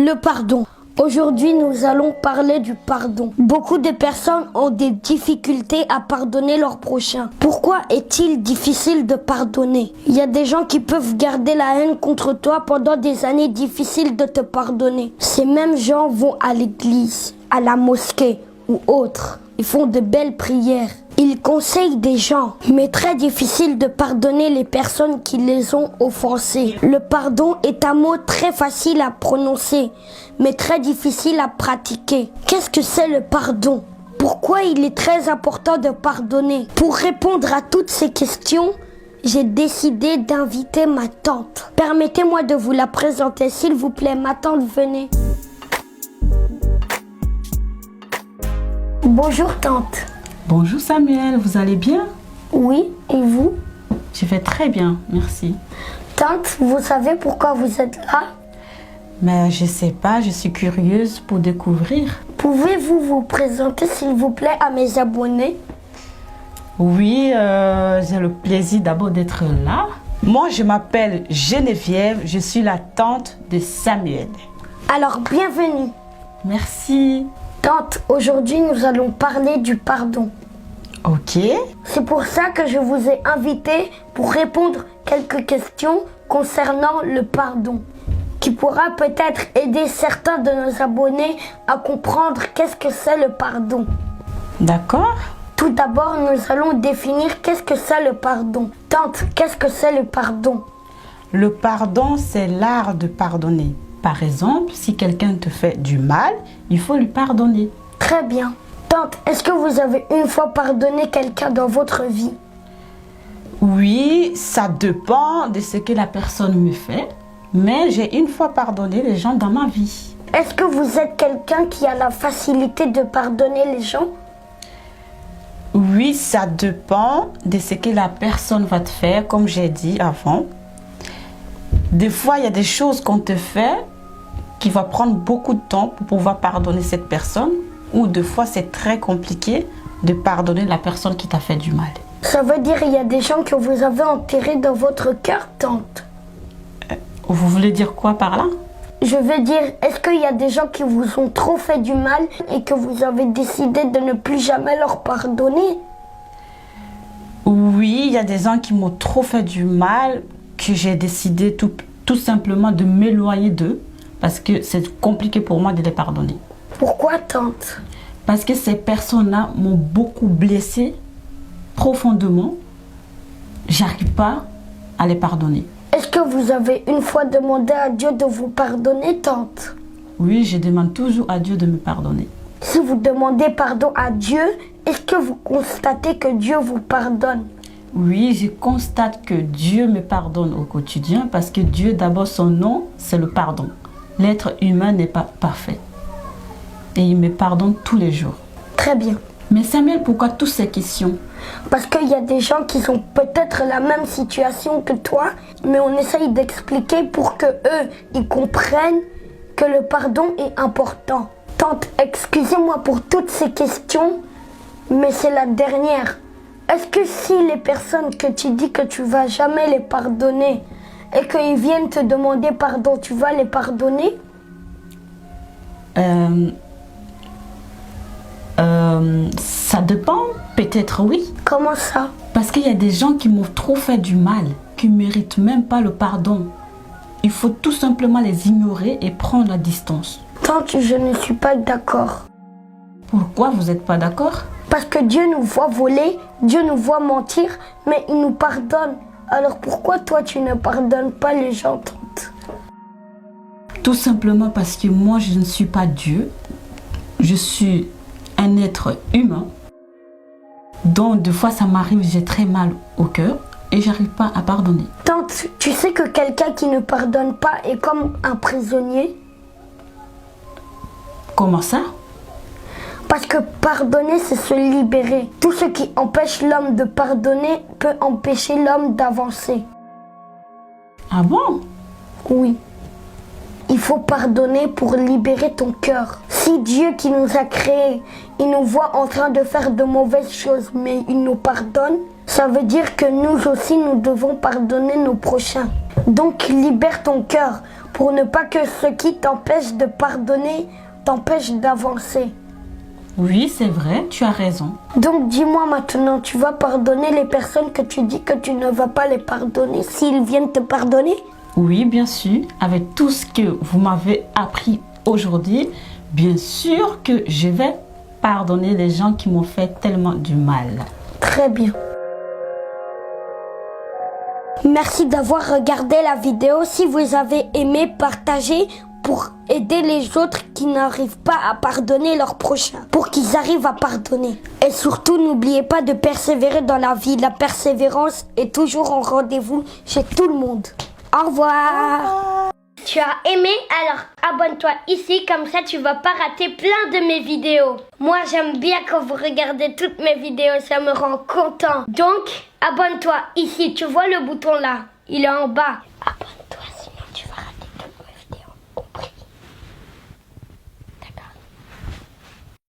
Le pardon. Aujourd'hui, nous allons parler du pardon. Beaucoup de personnes ont des difficultés à pardonner leur prochain. Pourquoi est-il difficile de pardonner? Il y a des gens qui peuvent garder la haine contre toi pendant des années difficiles de te pardonner. Ces mêmes gens vont à l'église, à la mosquée ou autre. Ils font de belles prières. Ils conseillent des gens, mais très difficile de pardonner les personnes qui les ont offensés. Le pardon est un mot très facile à prononcer, mais très difficile à pratiquer. Qu'est-ce que c'est le pardon? Pourquoi il est très important de pardonner? Pour répondre à toutes ces questions, j'ai décidé d'inviter ma tante. Permettez-moi de vous la présenter, s'il vous plaît. Ma tante, venez. Bonjour tante. Bonjour Samuel, vous allez bien? Oui, et vous? Je vais très bien, merci. Tante, vous savez pourquoi vous êtes là? Mais je sais pas, je suis curieuse pour découvrir. Pouvez-vous vous présenter s'il vous plaît à mes abonnés? Oui, j'ai le plaisir d'abord d'être là. Moi, je m'appelle Geneviève, je suis la tante de Samuel. Alors, bienvenue. Merci. Tante, aujourd'hui nous allons parler du pardon. Ok. C'est pour ça que je vous ai invité pour répondre quelques questions concernant le pardon, qui pourra peut-être aider certains de nos abonnés à comprendre qu'est-ce que c'est le pardon. D'accord. Tout d'abord, nous allons définir qu'est-ce que c'est le pardon. Tante, qu'est-ce que c'est le pardon? Le pardon, c'est l'art de pardonner. Par exemple, si quelqu'un te fait du mal, il faut lui pardonner. Très bien. Tante, est-ce que vous avez une fois pardonné quelqu'un dans votre vie? Oui, ça dépend de ce que la personne me fait, mais j'ai une fois pardonné les gens dans ma vie. Est-ce que vous êtes quelqu'un qui a la facilité de pardonner les gens? Oui, ça dépend de ce que la personne va te faire, comme j'ai dit avant. Des fois, il y a des choses qu'on te fait qui va prendre beaucoup de temps pour pouvoir pardonner cette personne, ou des fois, c'est très compliqué de pardonner la personne qui t'a fait du mal. Ça veut dire qu'il y a des gens que vous avez enterrés dans votre cœur, tante? Vous voulez dire quoi par là? Je veux dire, est-ce qu'il y a des gens qui vous ont trop fait du mal et que vous avez décidé de ne plus jamais leur pardonner? Oui, il y a des gens qui m'ont trop fait du mal, que j'ai décidé tout simplement de m'éloigner d'eux, parce que c'est compliqué pour moi de les pardonner. Pourquoi, tante? Parce que ces personnes-là m'ont beaucoup blessé profondément. J'arrive pas à les pardonner. Est-ce que vous avez une fois demandé à Dieu de vous pardonner, tante? Oui, je demande toujours à Dieu de me pardonner. Si vous demandez pardon à Dieu, est-ce que vous constatez que Dieu vous pardonne? Oui, je constate que Dieu me pardonne au quotidien parce que Dieu, d'abord, son nom, c'est le pardon. L'être humain n'est pas parfait. Et il me pardonne tous les jours. Très bien. Mais Samuel, pourquoi toutes ces questions? Parce qu'il y a des gens qui sont peut-être la même situation que toi, mais on essaye d'expliquer pour que eux, ils comprennent que le pardon est important. Tante, excusez-moi pour toutes ces questions, mais c'est la dernière. Est-ce que si les personnes que tu dis que tu vas jamais les pardonner et qu'ils viennent te demander pardon, tu vas les pardonner? Ça dépend, peut-être oui. Comment ça? Parce qu'il y a des gens qui m'ont trop fait du mal, qui ne méritent même pas le pardon. Il faut tout simplement les ignorer et prendre la distance. Tante, je ne suis pas d'accord. Pourquoi vous n'êtes pas d'accord? Parce que Dieu nous voit voler, Dieu nous voit mentir, mais il nous pardonne. Alors pourquoi toi tu ne pardonnes pas les gens, tante? Tout simplement parce que moi je ne suis pas Dieu. Je suis un être humain. Donc des fois ça m'arrive, j'ai très mal au cœur et j'arrive pas à pardonner. Tante, tu sais que quelqu'un qui ne pardonne pas est comme un prisonnier? Comment ça? Parce que pardonner, c'est se libérer. Tout ce qui empêche l'homme de pardonner peut empêcher l'homme d'avancer. Ah bon? Oui. Il faut pardonner pour libérer ton cœur. Si Dieu qui nous a créés, il nous voit en train de faire de mauvaises choses, mais il nous pardonne, ça veut dire que nous aussi, nous devons pardonner nos prochains. Donc libère ton cœur pour ne pas que ce qui t'empêche de pardonner t'empêche d'avancer. Oui, c'est vrai, tu as raison. Donc dis-moi maintenant, tu vas pardonner les personnes que tu dis que tu ne vas pas les pardonner s'ils viennent te pardonner? Oui, bien sûr, avec tout ce que vous m'avez appris aujourd'hui, bien sûr que je vais pardonner les gens qui m'ont fait tellement du mal. Très bien. Merci d'avoir regardé la vidéo. Si vous avez aimé, partagez pour aider les autres qui n'arrivent pas à pardonner leurs prochains, pour qu'ils arrivent à pardonner. Et surtout, n'oubliez pas de persévérer dans la vie. La persévérance est toujours en rendez-vous chez tout le monde. Au revoir. Tu as aimé? Alors abonne-toi ici, comme ça tu vas pas rater plein de mes vidéos. Moi j'aime bien quand vous regardez toutes mes vidéos, ça me rend content. Donc abonne-toi ici, tu vois le bouton là, il est en bas.